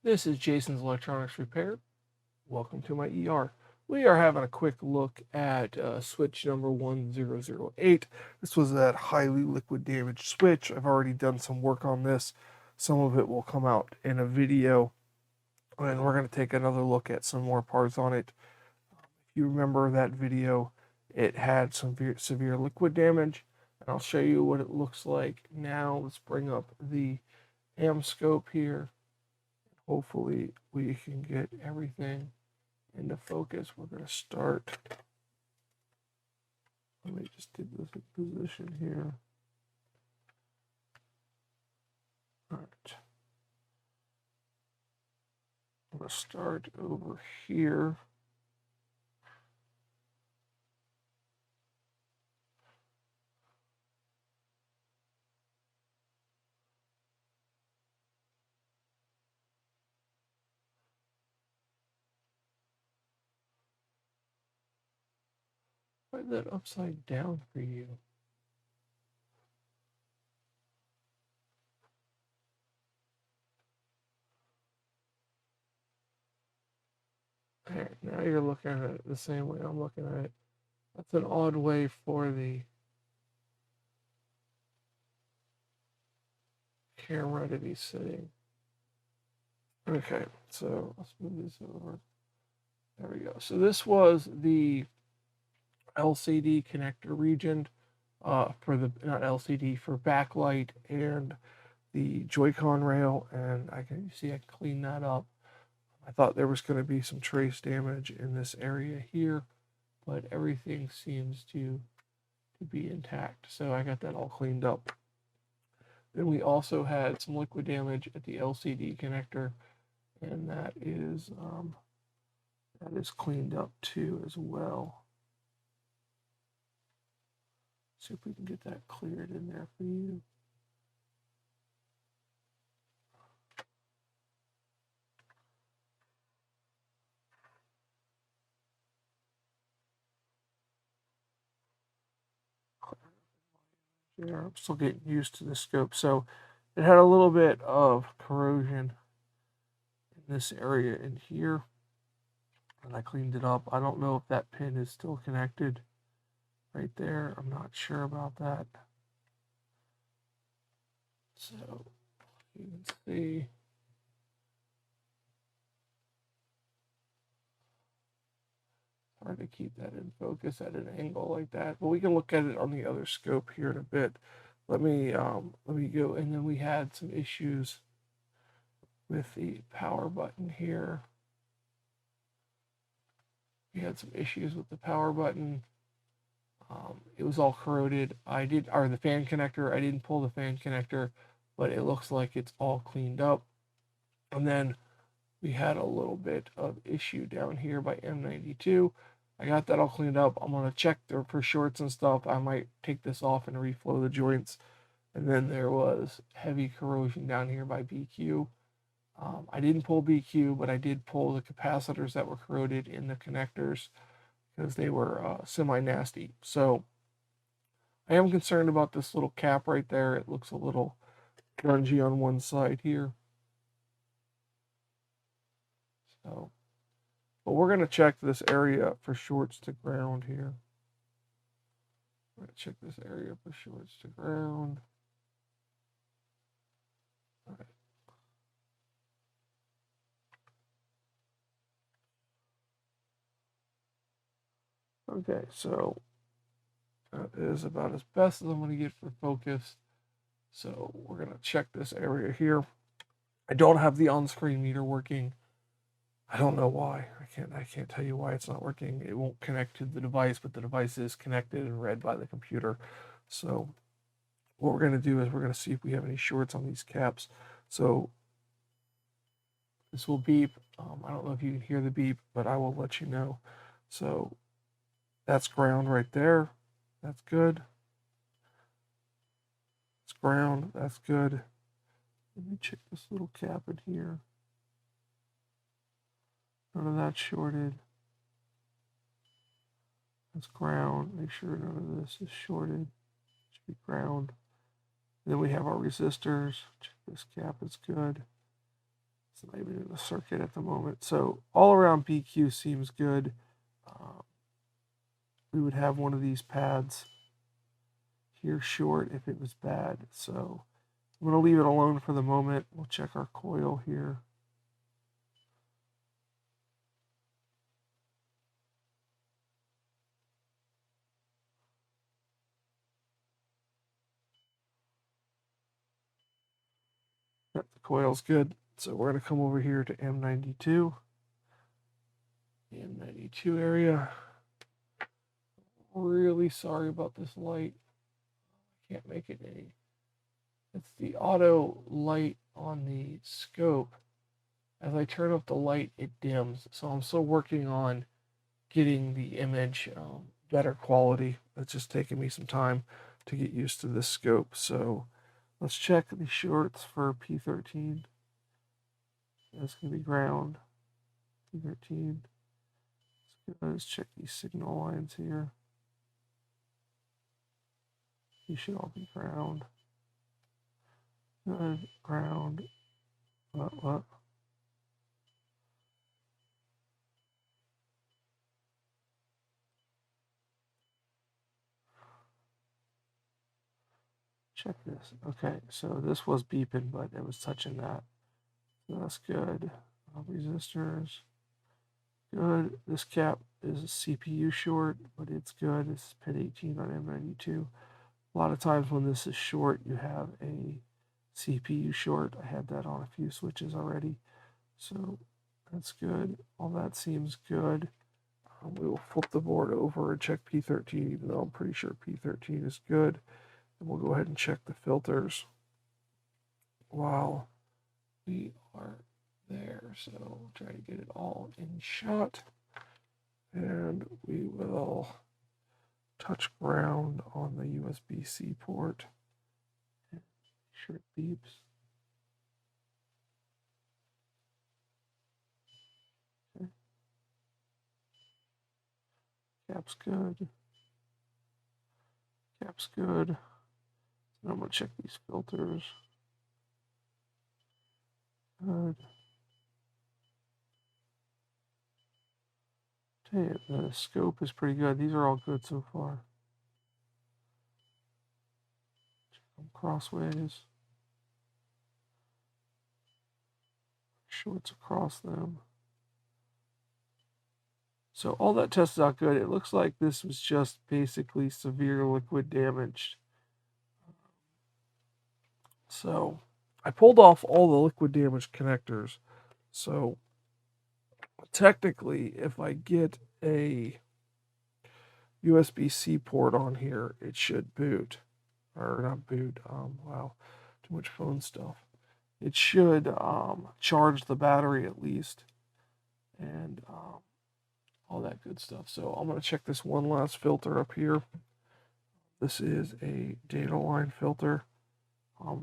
This is Jason's Electronics Repair. Welcome to my ER. We are having a quick look at switch number 1008. This was that highly liquid damaged switch. I've already done some work on this. Some of it will come out in a video, and we're going to take another look at some more parts on it. If you remember that video, it had some severe liquid damage, and I'll show you what it looks like now. Let's bring up the AM scope here. Hopefully we can get everything into focus. We're going to start. Let me just get this in position here. All right. I'm going to start over here. Why is that upside down for you? All right, now you're looking at it the same way I'm looking at it. That's an odd way for the camera to be sitting. Okay, so let's move this over. There we go. So this was the LCD connector region for the, not LCD, for backlight and the Joy-Con rail, and you see I cleaned that up. I thought there was going to be some trace damage in this area here, but everything seems to be intact. So I got that all cleaned up. Then we also had some liquid damage at the LCD connector, and that is cleaned up too as well. See if we can get that cleared in there for you. Yeah, I'm still getting used to the scope. So it had a little bit of corrosion in this area in here, and I cleaned it up. I don't know if that pin is still connected right there. I'm not sure about that. So you can see. Hard to keep that in focus at an angle like that, but we can look at it on the other scope here in a bit. Let me go, and then we had some issues with the power button here. We had some issues with the power button. It was all corroded. The fan connector, I didn't pull the fan connector, but it looks like it's all cleaned up. And then we had a little bit of issue down here by M92. I got that all cleaned up. I'm going to check there for shorts and stuff. I might take this off and reflow the joints. And then there was heavy corrosion down here by BQ. I didn't pull BQ, but I did pull the capacitors that were corroded in the connectors because they were semi-nasty. So I am concerned about this little cap right there. It looks a little grungy on one side here. So, but we're going to check this area for shorts to ground here. We're going to check this area for shorts to ground. All right. Okay, so that is about as best as I'm going to get for focus. So we're going to check this area here. I don't have the on-screen meter working. I don't know why. I can't tell you why it's not working. It won't connect to the device, but the device is connected and read by the computer. So what we're going to do is we're going to see if we have any shorts on these caps. So this will beep. I don't know if you can hear the beep, but I will let you know. So that's ground right there. That's good. It's ground. That's good. Let me check this little cap in here. None of that's shorted. That's ground. Make sure none of this is shorted. Should be ground. And then we have our resistors. Check this cap is good. It's not even in the circuit at the moment. So all around BQ seems good. We would have one of these pads here short if it was bad. So I'm going to leave it alone for the moment. We'll check our coil here. Yep, the coil's good. So we're going to come over here to M92. The M92 area. Really sorry about this light. Can't make it any. It's the auto light on the scope. As I turn up the light, it dims. So I'm still working on getting the image better quality. It's just taking me some time to get used to this scope. So let's check the shorts for P13. That's going to be ground. P13. Let's check these signal lines here. These should all be ground. Good. Ground. What? Check this. Okay, so this was beeping, but it was touching that. So that's good. Resistors. Good. This cap is a CPU short, but it's good. It's pin 18 on M92. A lot of times when this is short, you have a CPU short. I had that on a few switches already. So that's good. All that seems good. We will flip the board over and check P13, even though I'm pretty sure P13 is good. And we'll go ahead and check the filters while we are there. So we'll try to get it all in shot. And we will touch ground on the USB-C port. And make sure it beeps. Okay. Cap's good. Cap's good. So I'm going to check these filters. Good. Tell you, the scope is pretty good. These are all good so far. Check them crossways. Shorts across them. So all that tests out good. It looks like this was just basically severe liquid damage. So I pulled off all the liquid damage connectors. So technically, if I get a USB-C port on here, it should boot. Or not boot. Wow, too much phone stuff. It should charge the battery at least. And all that good stuff. So I'm going to check this one last filter up here. This is a data line filter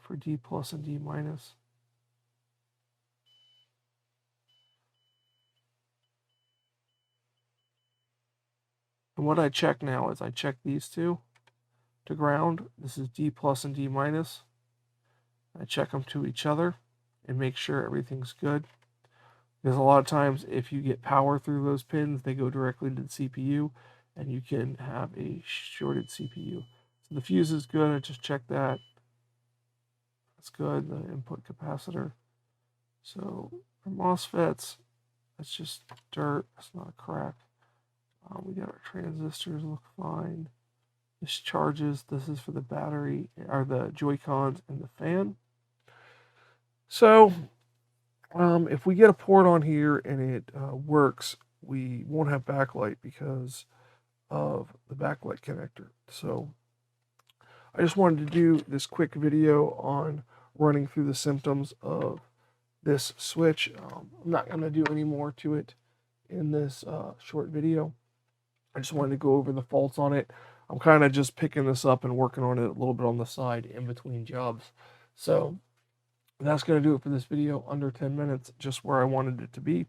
for D plus and D minus. And what I check now is I check these two to ground. This is D plus and D minus. I check them to each other and make sure everything's good. Because a lot of times if you get power through those pins, they go directly to the CPU and you can have a shorted CPU. So the fuse is good. I just checked that. That's good. The input capacitor. So for MOSFETs, that's just dirt. That's not a crack. We got our transistors look fine. This charges. This is for the battery, or the Joy-Cons and the fan. So if we get a port on here and it works, we won't have backlight because of the backlight connector. So I just wanted to do this quick video on running through the symptoms of this switch. I'm not going to do any more to it in this short video. I just wanted to go over the faults on it. I'm kind of just picking this up and working on it a little bit on the side in between jobs. So that's going to do it for this video. Under 10 minutes, just where I wanted it to be.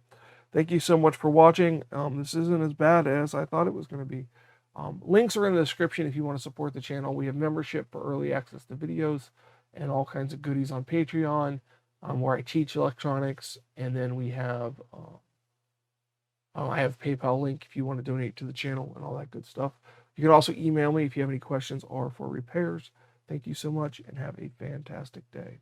Thank you so much for watching. This isn't as bad as I thought it was going to be. Links are in the description if you want to support the channel. We have membership for early access to videos and all kinds of goodies on Patreon. where I teach electronics, and then we have I have a PayPal link if you want to donate to the channel and all that good stuff. You can also email me if you have any questions or for repairs. Thank you so much and have a fantastic day.